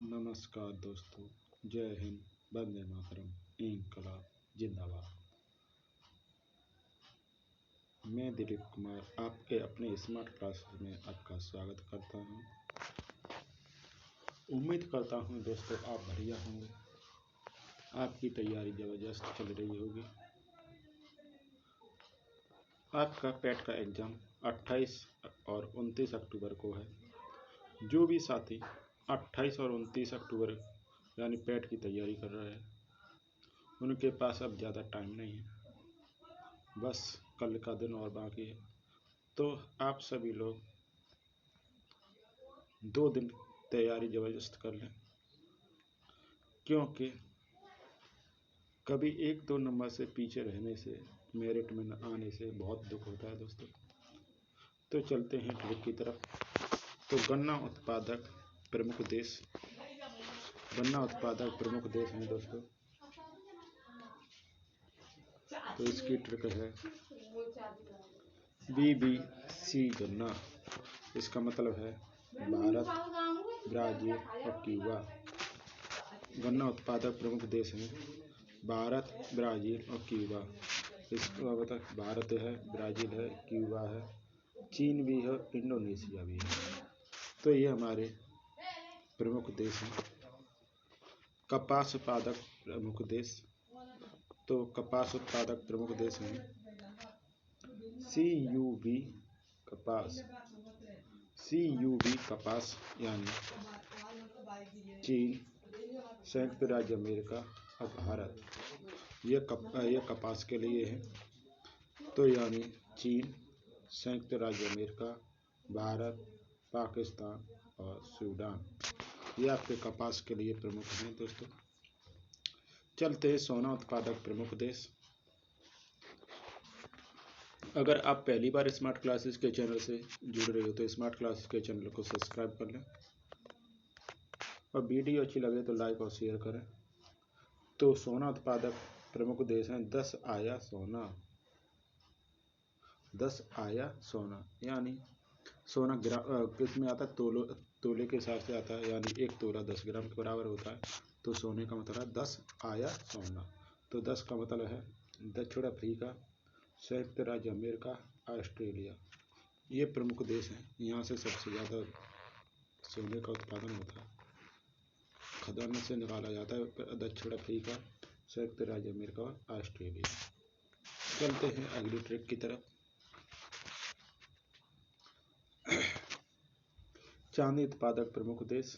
नमस्कार दोस्तों। जय हिंद। वंदे मातरम। इंकलाब जिंदाबाद। मैं दिलीप कुमार आपके अपने स्मार्ट क्लासेस में आपका स्वागत करता हूं। उम्मीद करता हूं दोस्तों आप बढ़िया होंगे। आपकी तैयारी ज़बरदस्त चल रही होगी। आपका पेट का एग्ज़ाम 28 और 29 अक्टूबर को है। जो भी साथी 28 और 29 अक्टूबर यानी पेट की तैयारी कर रहे हैं उनके पास अब ज़्यादा टाइम नहीं है, बस कल का दिन और बाकी है। तो आप सभी लोग 2 दिन तैयारी ज़बरदस्त कर लें, क्योंकि कभी 1-2 नंबर से पीछे रहने से, मेरिट में न आने से बहुत दुख होता है दोस्तों। तो चलते हैं ट्रिक की तरफ। तो गन्ना उत्पादक प्रमुख देश हैं दोस्तों। तो इसकी ट्रिक है BBC गन्ना। इसका मतलब है भारत, ब्राज़ील और क्यूबा। गन्ना उत्पादक प्रमुख देश हैं भारत, ब्राज़ील और क्यूबा। इसका मतलब भारत है, ब्राज़ील है, क्यूबा है, चीन भी है, इंडोनेशिया भी है। तो ये हमारे प्रमुख देश हैं। कपास उत्पादक प्रमुख देश। तो कपास उत्पादक प्रमुख देश हैं CUB कपास यानी चीन, संयुक्त राज्य अमेरिका और भारत। यह कपास के लिए है। तो यानी चीन, संयुक्त राज्य अमेरिका, भारत, पाकिस्तान और सूडान, ये आपके कपास के लिए प्रमुख हैं दोस्तों। चलते हैं सोना उत्पादक प्रमुख देश। अगर आप पहली बार स्मार्ट क्लासेस के चैनल से जुड़ रहे हो तो स्मार्ट क्लासेस के चैनल को सब्सक्राइब कर लें और वीडियो अच्छी लगे तो लाइक और शेयर करें। तो सोना उत्पादक प्रमुख देश हैं 10 आया सोना। 10 आया सोना यानी सोना किसमें आता है? तोले के हिसाब से आता है, यानी 1 तोला 10 ग्राम के बराबर होता है। तो सोने का मतलब है 10 आया सोना। तो 10 का मतलब है दक्षिण अफ्रीका, संयुक्त राज्य अमेरिका, ऑस्ट्रेलिया, ये प्रमुख देश हैं। यहाँ से सबसे ज़्यादा सोने का उत्पादन होता है, खदान से निकाला जाता है। दक्षिण अफ्रीका, संयुक्त राज्य अमेरिका और ऑस्ट्रेलिया। चलते हैं अगली ट्रिक की तरफ। चांदी उत्पादक प्रमुख देश।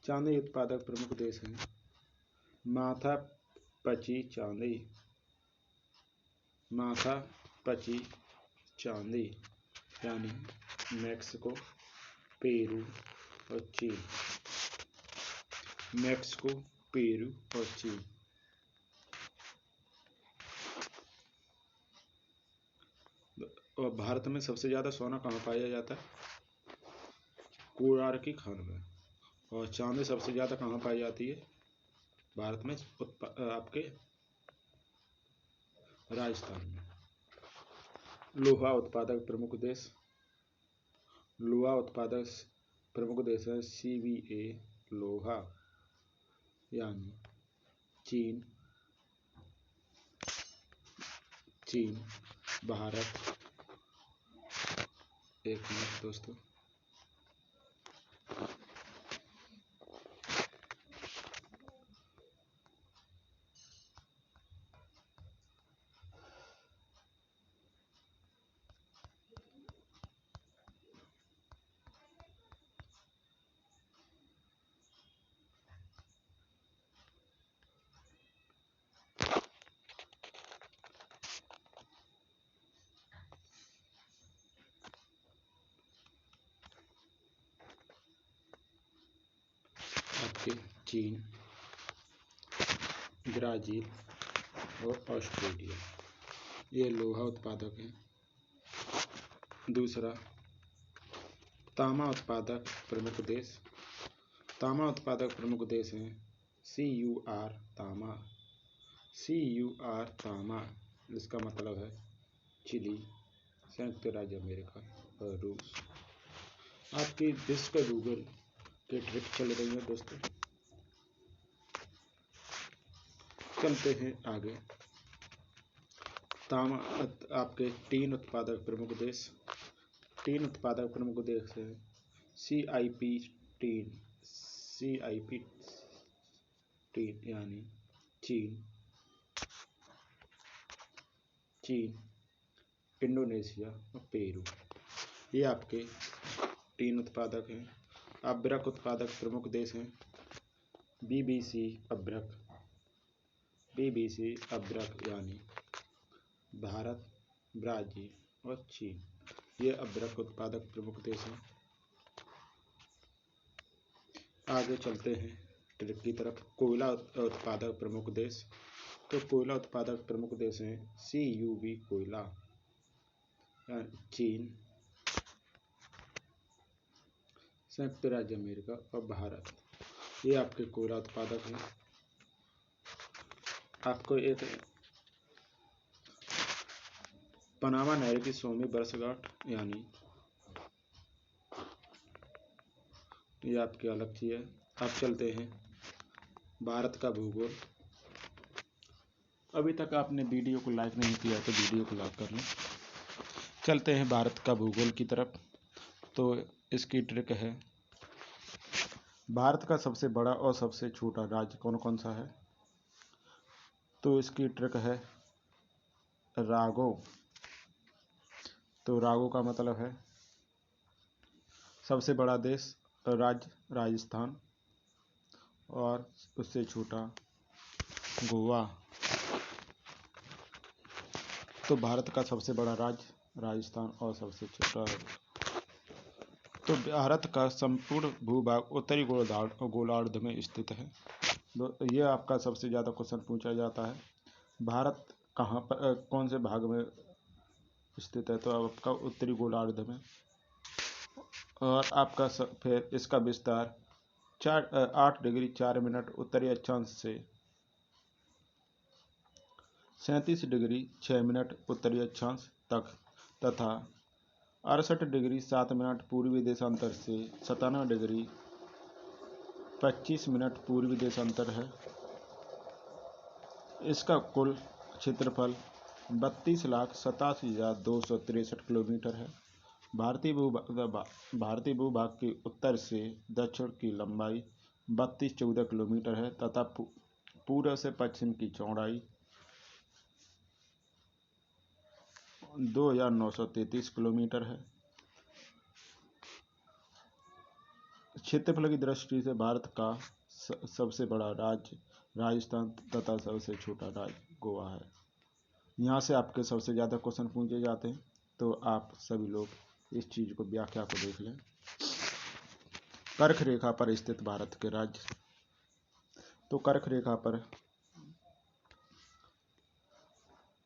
चांदी उत्पादक प्रमुख देश हैं माथा पची चांदी यानी मैक्सिको, पेरू और चीन। मैक्सिको, पेरू और चीन। और भारत में सबसे ज़्यादा सोना कहाँ पाया जाता है? कोलार की खान में। और चांदी सबसे ज़्यादा कहाँ पाई जाती है भारत में? आपके राजस्थान में। लोहा उत्पादक प्रमुख देश। लोहा उत्पादक प्रमुख देश है CBA लोहा यानी चीन, भारत। एक मिनट दोस्तों। आपके चीन, ब्राज़ील और ऑस्ट्रेलिया, ये लोहा उत्पादक हैं। दूसरा, तांबा उत्पादक प्रमुख देश। तांबा उत्पादक प्रमुख देश हैं CUR तांबा। इसका मतलब है चिली, संयुक्त राज्य अमेरिका और रूस। आपकी विश्व गूगल की ट्रिक चल रही है दोस्तों। चलते हैं आगे। आपके 3 उत्पादक प्रमुख देश। 3 उत्पादक प्रमुख देश हैं CIP 3, CIP 3 यानी चीन, इंडोनेशिया और पेरू। ये आपके 3 उत्पादक हैं। अभ्रक उत्पादक प्रमुख देश हैं BBC अभ्रक यानी भारत, ब्राजील और चीन। ये अभ्रक उत्पादक प्रमुख देश हैं। आगे चलते हैं ट्रिक की तरफ। कोयला उत्पादक प्रमुख देश। तो कोयला उत्पादक प्रमुख देश हैं CUV कोयला, चीन, संयुक्त राज्य अमेरिका और भारत। ये आपके कोयला उत्पादक हैं। आपको एक पनामा नहर की 100वीं वर्षगांठ यानी ये आपकी अलग चीज है। अब चलते हैं भारत का भूगोल। अभी तक आपने वीडियो को लाइक नहीं किया तो वीडियो को लाइक कर लें। चलते हैं भारत का भूगोल की तरफ। तो इसकी ट्रिक है, भारत का सबसे बड़ा और सबसे छोटा राज्य कौन कौन सा है। तो इसकी ट्रिक है रागो। तो रागो का मतलब है सबसे बड़ा देश राज्य राजस्थान और उससे छोटा गोवा। तो भारत का सबसे बड़ा राज्य राजस्थान और सबसे छोटा। तो भारत का संपूर्ण भूभाग उत्तरी गोलार्ध में स्थित है। यह आपका सबसे ज़्यादा क्वेश्चन पूछा जाता है, भारत कहाँ पर कौन से भाग में स्थित है। तो आपका उत्तरी गोलार्ध में। और आपका फिर इसका विस्तार 8 डिग्री 4 मिनट उत्तरी अक्षांश से 37 डिग्री 6 मिनट उत्तरी अक्षांश तक तथा 68 डिग्री 7 मिनट पूर्वी देशांतर से 97 डिग्री 25 मिनट पूर्वी देशांतर है। इसका कुल क्षेत्रफल 32,87,263 किलोमीटर है। भारतीय भूभाग के उत्तर से दक्षिण की लंबाई 3214 किलोमीटर है तथा पूर्व से पश्चिम की चौड़ाई 2933 किलोमीटर है। क्षेत्रफल की दृष्टि से भारत का सबसे बड़ा राज्य राजस्थान तथा सबसे छोटा राज्य गोवा है। यहाँ से आपके सबसे ज़्यादा क्वेश्चन पूछे जाते हैं, तो आप सभी लोग इस चीज़ को व्याख्या को देख लें। कर्क रेखा पर स्थित भारत के राज्य। तो कर्क रेखा पर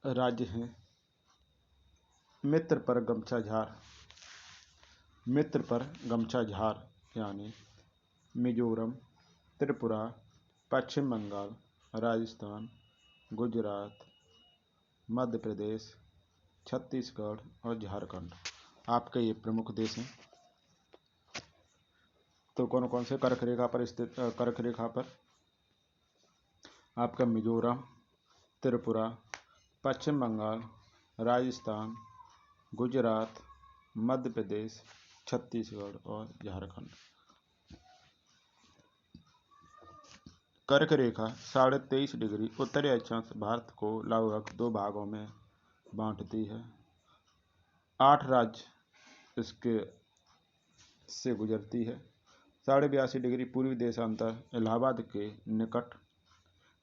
राज्य हैं मित्र पर गमछा झार यानी मिजोरम, त्रिपुरा, पश्चिम बंगाल, राजस्थान, गुजरात, मध्य प्रदेश, छत्तीसगढ़ और झारखंड। आपके ये प्रमुख देश हैं। तो कौन कौन से कर्क रेखा पर स्थित कर्क रेखा पर आपका मिजोरम, त्रिपुरा, पश्चिम बंगाल, राजस्थान, गुजरात, मध्य प्रदेश, छत्तीसगढ़ और झारखंड। कर्क रेखा 23.5 डिग्री उत्तरी अक्षांश भारत को लगभग 2 भागों में बांटती है। 8 राज्य इसके से गुजरती है। 82.5 डिग्री पूर्वी देशांतर इलाहाबाद के निकट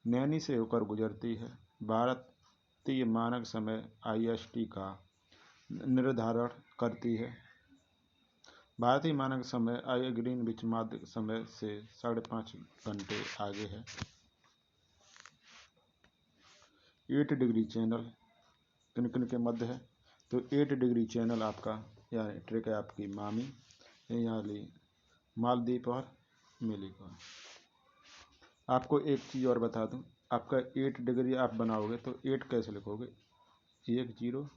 नैनी से होकर गुजरती है। भारतीय मानक समय IST का निर्धारण करती है। भारतीय मानक समय ग्रीनविच मध्य समय से 5.5 घंटे आगे है। 8 डिग्री चैनल किन किन के मध्य है। तो 8 डिग्री चैनल आपका यानी ट्रिक है आपकी मामी यानी मालदीव और मिलीकॉन। आपको एक चीज़ और बता दूं, आपका 8 डिग्री आप बनाओगे तो 8 कैसे लिखोगे, 1 0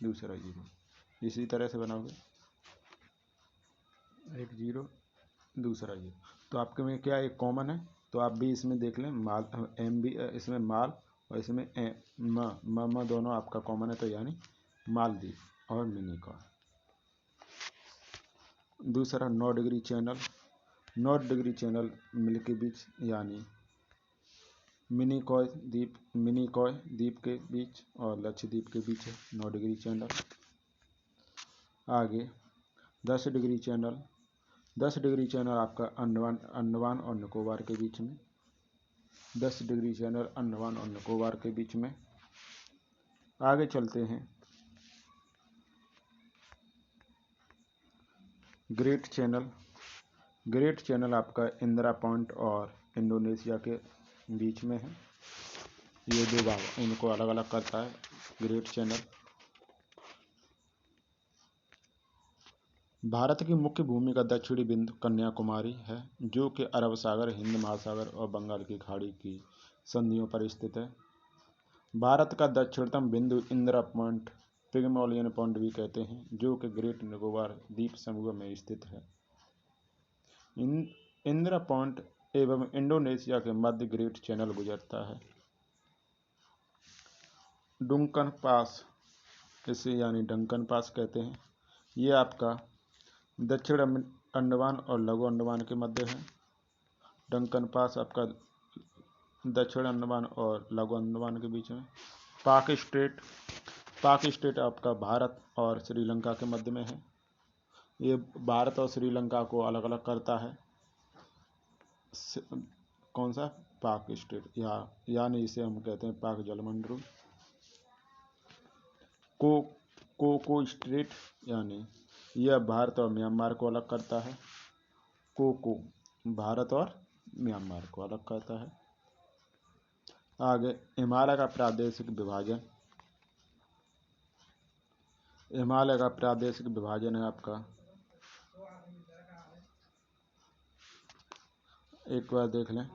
दूसरा 0, इसी तरह से बनाओगे 1 0 दूसरा ये, तो आपके में क्या एक कॉमन है, तो आप भी इसमें देख लें माल, एम भी इसमें माल और इसमें म दोनों आपका कॉमन है, तो यानी मालदीव और मिनिकॉय। दूसरा 9 डिग्री चैनल, 9 डिग्री चैनल मिल्की बीच यानी मिनिकॉय द्वीप के बीच और लक्षद्वीप के बीच है 9 डिग्री चैनल। आगे 10 डिग्री चैनल, 10 डिग्री चैनल आपका अंडमान और निकोबार के बीच में, 10 डिग्री चैनल अंडमान और निकोबार के बीच में। आगे चलते हैं ग्रेट चैनल, ग्रेट चैनल आपका इंदिरा पॉइंट और इंडोनेशिया के बीच में है, ये दो भाग इनको अलग अलग करता है ग्रेट चैनल। भारत की मुख्य भूमि का दक्षिणी बिंदु कन्याकुमारी है, जो कि अरब सागर, हिंद महासागर और बंगाल की खाड़ी की संधियों पर स्थित है। भारत का दक्षिणतम बिंदु इंदिरा पॉइंट, पिग्मलियन पॉइंट भी कहते हैं, जो कि ग्रेट निकोबार द्वीप समूह में स्थित है। इंदिरा पॉइंट एवं इंडोनेशिया के मध्य ग्रेट चैनल गुजरता है। डंकन पास, इसे यानी डंकन पास कहते हैं, ये आपका दक्षिण अंडमान और लघु अंडमान के मध्य है। डंकन पास आपका दक्षिण अंडमान और लघु अंडमान के बीच में। पाक स्ट्रेट, पाक स्ट्रेट आपका भारत और श्रीलंका के मध्य में है, ये भारत और श्रीलंका को अलग अलग करता है। कौन सा? पाक स्ट्रेट, यानी इसे हम कहते हैं पाक जलमंडल। कोको स्ट्रेट यानी यह भारत और म्यांमार को अलग करता है। कोको भारत और म्यांमार को अलग करता है। आगे हिमालय का प्रादेशिक विभाजन, हिमालय का प्रादेशिक विभाजन है आपका, एक बार देख लें,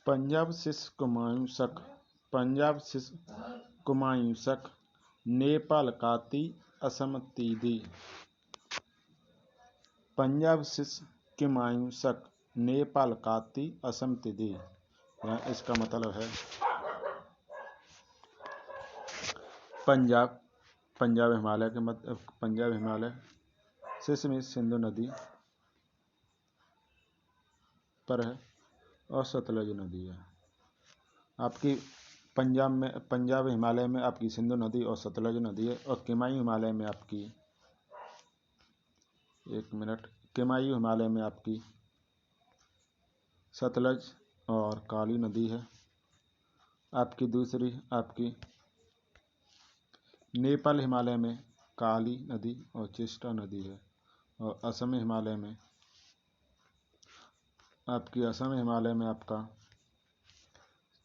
पंजाब शिश कुमायूं पंजाब शिश कुमायूं, नेपाल काती, असम तीदी। पंजाब शिश कुमायूं, नेपाल काती, असम तीदी, इसका मतलब है पंजाब हिमालय के मध्य, पंजाब हिमालय शिश में सिंधु नदी पर है और सतलज नदी है आपकी। पंजाब हिमालय में आपकी सिंधु नदी और सतलज नदी है, और कुमायूं हिमालय में आपकी, एक मिनट, कुमायूं हिमालय में आपकी सतलज और काली नदी है आपकी। दूसरी आपकी नेपाल हिमालय में काली नदी और चेष्टा नदी है, और असम हिमालय में आपका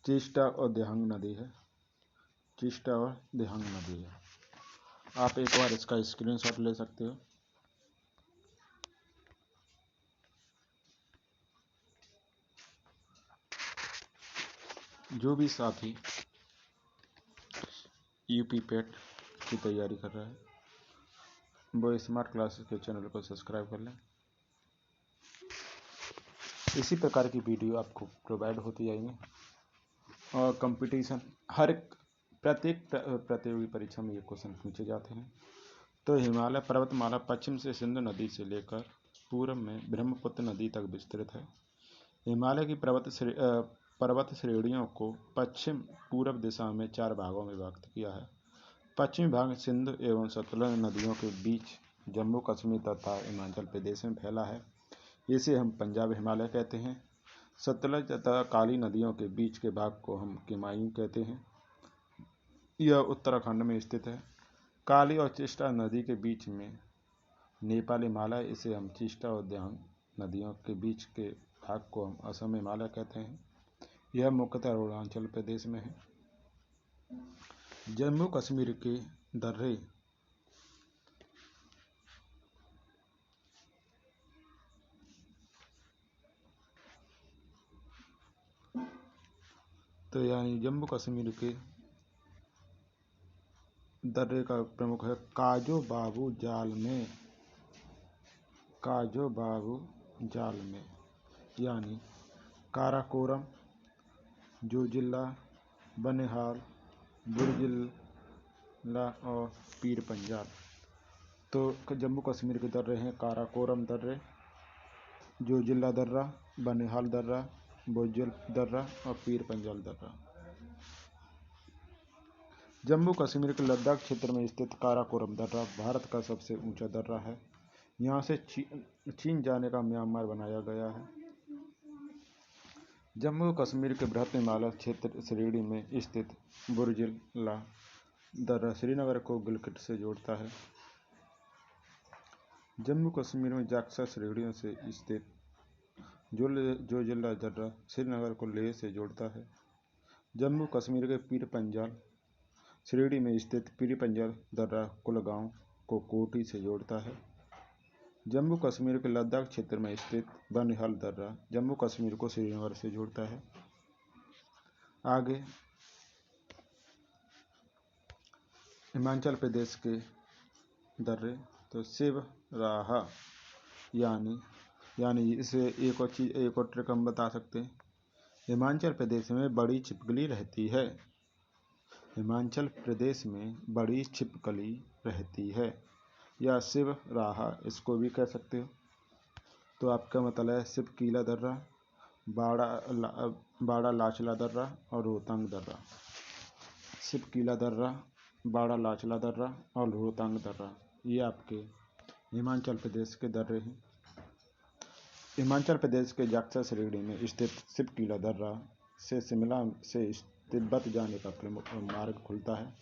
चेष्टा और दिहांग नदी है, चेष्टा और दिहांग नदी है। आप एक बार इसका स्क्रीनशॉट ले सकते हो। जो भी साथी यूपी पेट की तैयारी कर रहा है वो स्मार्ट क्लासेस के चैनल को सब्सक्राइब कर लें। इसी प्रकार की वीडियो आपको प्रोवाइड होती जाएंगी, और कंपटीशन प्रत्येक प्रतियोगी परीक्षा में ये क्वेश्चन पूछे जाते हैं। तो हिमालय पर्वतमाला पश्चिम से सिंधु नदी से लेकर पूर्व में ब्रह्मपुत्र नदी तक विस्तृत है। हिमालय की पर्वत श्रेणियों को पश्चिम पूर्व दिशा में 4 भागों में विभक्त किया है। पश्चिमी भाग सिंधु एवं सतलज नदियों के बीच जम्मू कश्मीर तथा हिमाचल प्रदेश में फैला है, इसे हम पंजाब हिमालय कहते हैं। सतलज तथा काली नदियों के बीच के भाग को हम कुमायूं कहते हैं, यह उत्तराखंड में स्थित है। काली और चेष्टा नदी के बीच में नेपाल हिमालय, इसे हम चेष्टा और दिहांग नदियों के बीच के भाग को हम असम हिमालय कहते हैं, यह मुख्यतः अरुणाचल प्रदेश में है। जम्मू कश्मीर के दर्रे तो यानी जम्मू कश्मीर के दर्रे का प्रमुख है काजो बाबू जाल में, काजो बाबू जाल में, यानी काराकोरम, जोजिल्ला, बनिहाल, बुर्जिल्ला और पीर पंजाल। तो जम्मू कश्मीर के दर्रे हैं काराकोरम दर्रे, जोजिल्ला दर्रा, बनिहाल दर्रा, बुर्जिल दर्रा और पीर पंजाल दर्रा। जम्मू कश्मीर के लद्दाख क्षेत्र में स्थित काराकोरम दर्रा भारत का सबसे ऊंचा दर्रा है। यहाँ से चीन जाने का म्यांमार बनाया गया है। जम्मू कश्मीर के बृहत हिमालय क्षेत्र श्रेणी में स्थित बुर्जिला दर्रा श्रीनगर को गिलगित से जोड़ता है। जम्मू कश्मीर में जाक्सा श्रेणियों से स्थित जोजिला दर्रा श्रीनगर को लेह से जोड़ता है। जम्मू कश्मीर के पीर पंजाल श्रेणी में स्थित पीर पंजाल दर्रा कुलगांव को कोटी से जोड़ता है। जम्मू कश्मीर के लद्दाख क्षेत्र में स्थित बनिहाल दर्रा जम्मू कश्मीर को श्रीनगर से जोड़ता है। आगे हिमाचल प्रदेश के दर्रे, तो शिवराहा यानी इसे एक और ट्रिक हम बता सकते हैं। हिमाचल प्रदेश में बड़ी छिपकली रहती है। हिमाचल प्रदेश में बड़ी छिपकली रहती है, या शिवराहा इसको भी कह सकते हो। तो आपका मतलब है शिवकीला दर्रा, बाड़ा लाचला दर्रा और रोहतांग दर्रा। शिवकीला दर्रा, बाड़ा लाचला दर्रा और रोहतांग दर्रा, ये आपके हिमाचल प्रदेश के दर्रे हैं। हिमाचल प्रदेश के जाक्सा श्रेणी में स्थित शिवकीला दर्रा से शिमला से तिब्बत जाने का प्रमुख मार्ग खुलता है,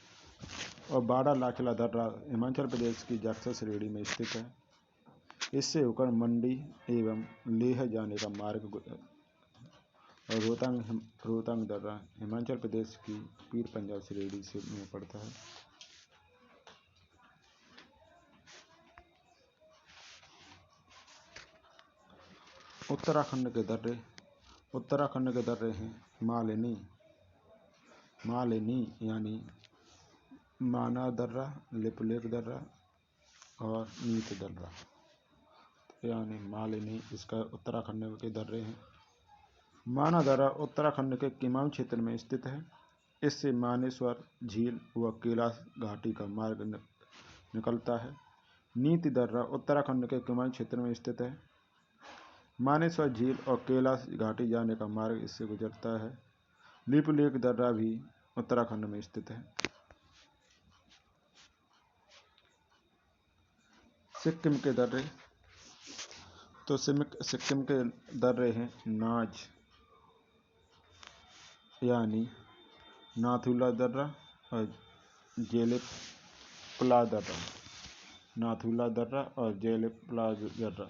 और बाड़ा लाचला दर्रा हिमाचल प्रदेश की जाक्सा श्रेणी में स्थित है। इससे होकर मंडी एवं लेह जाने का मार्ग, और रोहतांग दर्रा हिमाचल प्रदेश की पीर पंजाल श्रेणी से में पड़ता है। उत्तराखंड के दर्रे हैं मालिनी यानी माना दर्रा, लिपुलेख दर्रा और नीत दर्रा, यानी मालिनी इसका उत्तराखंड के दर्रे हैं। माना दर्रा उत्तराखंड के किमाऊं क्षेत्र में स्थित है। इससे मानेश्वर झील व कैलाश घाटी का मार्ग निकलता है। नीति दर्रा उत्तराखंड के किमाऊं क्षेत्र में स्थित है। मानेश्वर झील और कैलाश घाटी जाने का मार्ग इससे गुजरता है। लिपुलेख दर्रा भी उत्तराखंड में स्थित है। सिक्किम के दर्रे, तो सिक्किम के दर्रे हैं नाज यानी नाथुला दर्रा और जेलेपला दर्रा, नाथुला दर्रा और जेलेपला दर्रा।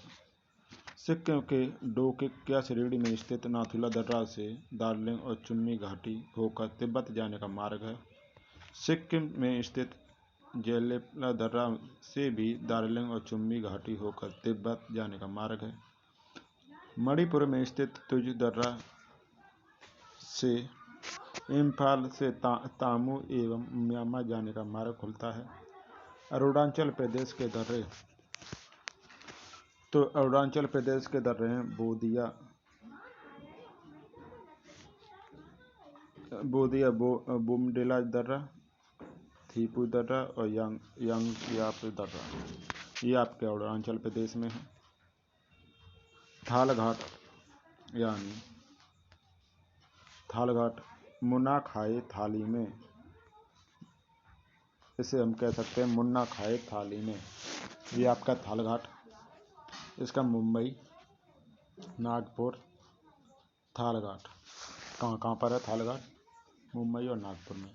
सिक्किम के डोकिया श्रेणी में स्थित नाथुला दर्रा से दार्जिलिंग और चुम्मी घाटी होकर तिब्बत जाने का मार्ग है। सिक्किम में स्थित जेलेपला दर्रा से भी दार्जिलिंग और चुम्मी घाटी होकर तिब्बत जाने का मार्ग है। मणिपुर में स्थित तुज दर्रा से इम्फाल से तामू एवं म्यांमार जाने का मार्ग खुलता है। अरुणाचल प्रदेश के दर्रे, तो अरुणाचल प्रदेश के दर्रे हैं बोदिया बुमडिला दर्रा, थीपू दर्रा और यांगयाप दर्रा, ये आपके अरुणाचल प्रदेश में है। थालघाट मुन्ना खाए थाली में, इसे हम कह सकते हैं मुन्ना खाए थाली में, ये आपका थालघाट। इसका मुंबई, नागपुर, थालघाट कहाँ पर है? थालघाट मुंबई और नागपुर में।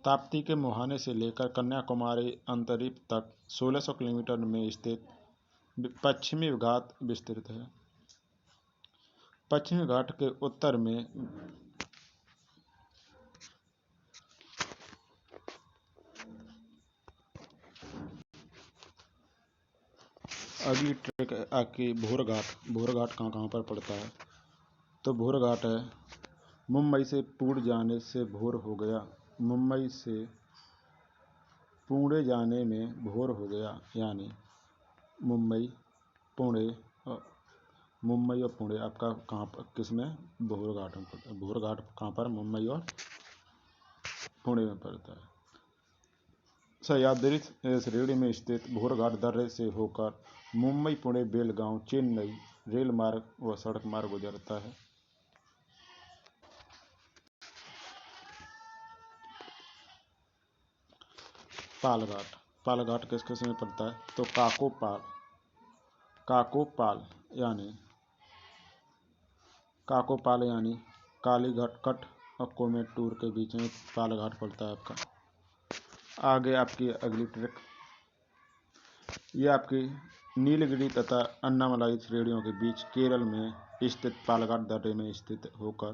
ताप्ती के मुहाने से लेकर कन्याकुमारी अंतरिक्ष तक 1600 किलोमीटर में स्थित पश्चिमी घाट विस्तृत है। पश्चिमी घाट के उत्तर में अगली ट्रैक आपकी भोर घाट कहाँ पर पड़ता है? तो भोर घाट है मुंबई से पुणे जाने से भोर हो गया। मुंबई से पुणे जाने में भोर हो गया, यानी मुंबई पुणे मुंबई और पुणे आपका कहाँ पर, किस में, भोर घाट में पड़ता है। भोर घाट कहाँ पर, मुंबई और पुणे में पड़ता है। सह्याद्री श्रेणी में स्थित भोरघाट दर्रे से होकर मुंबई पुणे बेलगांव चेन्नई रेल मार्ग व सड़क मार्ग गुजरता है। पालघाट, पालघाट किस किस में पड़ता है, तो काकोपाल यानी कालीघाट कट और कोमेटूर के बीच में पालघाट पड़ता है आपका। आगे आपकी अगली ट्रिक, ये आपकी नीलगिरी तथा अन्नामलाई श्रेणियों के बीच केरल में स्थित पालघाट दर्रे में स्थित होकर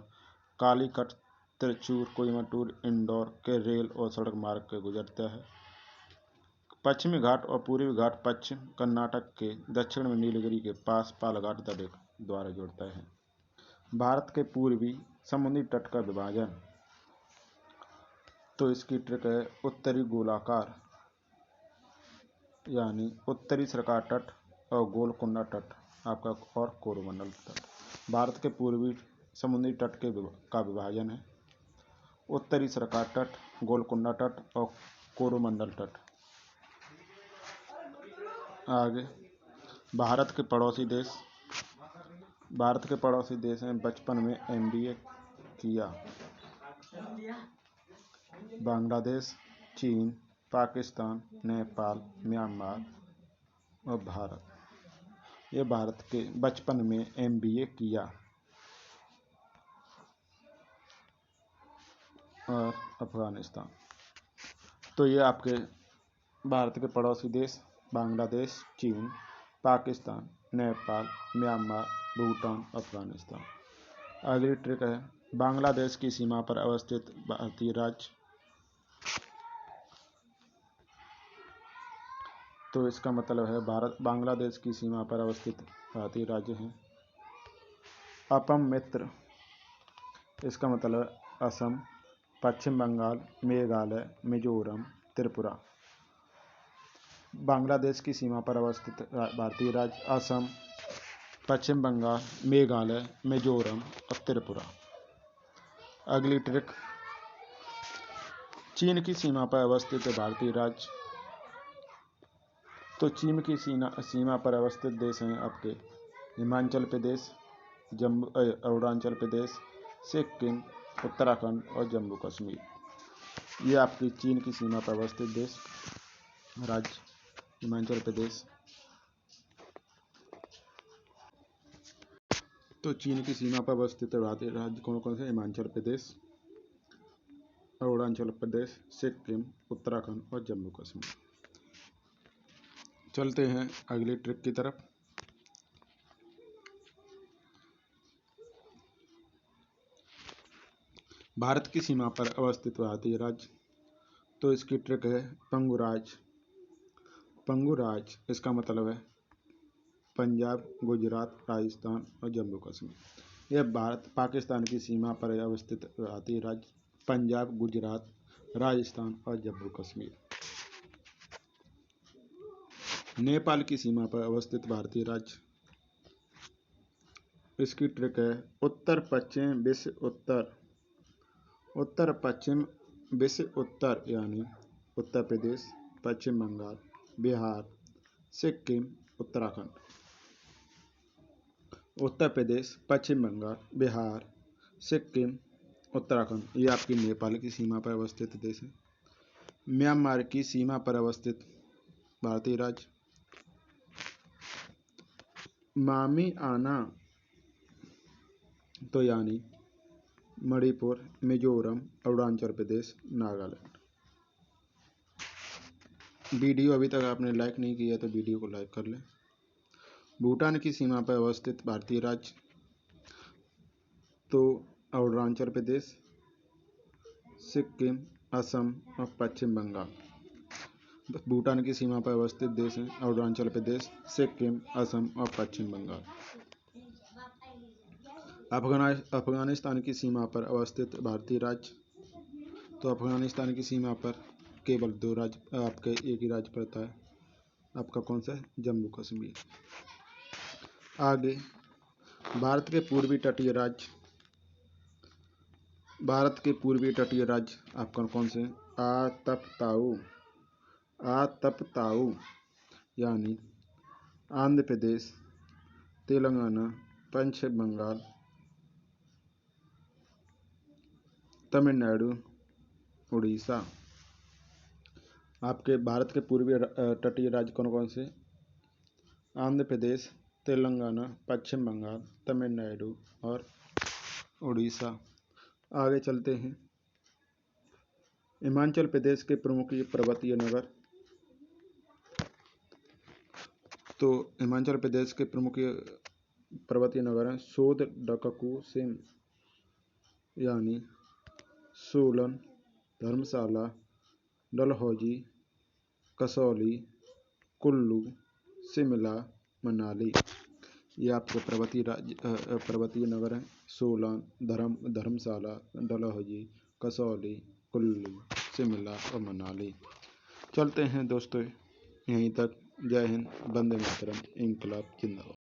कालीकट त्रिचूर कोयम्बटूर इंदौर के रेल और सड़क मार्ग के गुजरता है। पश्चिमी घाट और पूर्वी घाट पश्चिम कर्नाटक के दक्षिण में नीलगिरी के पास पालघाट दर्रे द्वारा जुड़ता है। भारत के पूर्वी समुद्री तट का विभाजन, तो इसकी ट्रिक है उत्तरी गोलाकार यानी उत्तरी सरकार तट और गोलकुंडा तट आपका और कोरोमंडल तट। भारत के पूर्वी समुद्री तट का विभाजन है उत्तरी सरकार तट, गोलकुंडा तट और कोरोमंडल तट। आगे भारत के पड़ोसी देश हैं बचपन में MBA किया। बांग्लादेश, चीन, पाकिस्तान, नेपाल, म्यांमार और भारत। ये भारत के बचपन में MBA किया। और अफगानिस्तान। तो ये आपके भारत के पड़ोसी देश बांग्लादेश, चीन, पाकिस्तान, नेपाल, म्यांमार, भूटान, अफगानिस्तान। अगली ट्रिक है बांग्लादेश की सीमा पर अवस्थित भारतीय राज्य, तो इसका मतलब है बांग्लादेश की सीमा पर अवस्थित भारतीय राज्य हैं अपम मित्र, इसका मतलब असम, पश्चिम बंगाल, मेघालय, मिजोरम, त्रिपुरा। बांग्लादेश की सीमा पर अवस्थित भारतीय राज्य असम, पश्चिम बंगाल, मेघालय, मिजोरम और त्रिपुरा। अगली ट्रिक, चीन की सीमा पर अवस्थित भारतीय राज्य, तो चीन की सीमा पर अवस्थित देश हैं आपके हिमाचल प्रदेश, अरुणाचल प्रदेश, सिक्किम, उत्तराखंड और जम्मू कश्मीर। ये आपकी चीन की सीमा पर अवस्थित देश राज्य हिमाचल प्रदेश। तो चीन की सीमा पर अवस्थित भारतीय राज्य कौन कौन से, हिमाचल प्रदेश, अरुणाचल प्रदेश, सिक्किम, उत्तराखंड और जम्मू कश्मीर। चलते हैं अगली ट्रिक की तरफ। भारत की सीमा पर अवस्थित भारतीय राज्य, तो इसकी ट्रिक है पंगुराज। पंगुराज इसका मतलब है पंजाब, गुजरात, राजस्थान और जम्मू कश्मीर। यह पाकिस्तान की सीमा पर अवस्थित भारतीय राज्य पंजाब, गुजरात, राजस्थान और जम्मू कश्मीर। नेपाल की सीमा पर अवस्थित भारतीय राज्य, इसकी ट्रिक है उत्तर पश्चिम विश्व उत्तर यानी उत्तर प्रदेश, पश्चिम बंगाल, बिहार, सिक्किम, उत्तराखंड। उत्तर प्रदेश, पश्चिम बंगाल, बिहार, सिक्किम, उत्तराखंड। ये आपकी नेपाल की सीमा पर अवस्थित देश है। म्यांमार की सीमा पर अवस्थित भारतीय राज्य मामी आना, तो यानी मणिपुर, मिजोरम, अरुणाचल प्रदेश, नागालैंड। वीडियो अभी तक आपने लाइक नहीं किया तो वीडियो को लाइक कर लें। भूटान की सीमा पर अवस्थित भारतीय राज्य, तो अरुणाचल प्रदेश, सिक्किम, असम और पश्चिम बंगाल। भूटान की सीमा पर अवस्थित देश हैं अरुणाचल प्रदेश, सिक्किम, असम और पश्चिम बंगाल। अफगानिस्तान की सीमा पर अवस्थित भारतीय राज्य। तो अफगानिस्तान की सीमा पर केवल 2 राज्य, आपके एक ही राज्य पड़ता है, आपका कौन सा है, जम्मू कश्मीर। आगे भारत के पूर्वी तटीय राज्य। भारत के पूर्वी तटीय राज्य आपका कौन से हैं, आतपताऊ यानी आंध्र प्रदेश, तेलंगाना, पश्चिम बंगाल, तमिलनाडु, उड़ीसा। आपके भारत के पूर्वी तटीय राज्य कौन कौन से, आंध्र प्रदेश, तेलंगाना, पश्चिम बंगाल, तमिलनाडु और उड़ीसा। आगे चलते हैं। हिमाचल प्रदेश के प्रमुख पर्वतीय नगर। तो हिमाचल प्रदेश के प्रमुख पर्वतीय नगर हैं सोनडककू सिम यानी सोलन, धर्मशाला, डलहौजी, कसौली, कुल्लू, शिमला, मनाली। ये आपके पर्वतीय नगर हैं, सोलन, धर्मशाला, डलहौजी, कसौली, कुल्लू, शिमला और मनाली। चलते हैं दोस्तों यहीं तक। जय हिंद, वंदे मातरम, इंकलाब जिंदाबाद।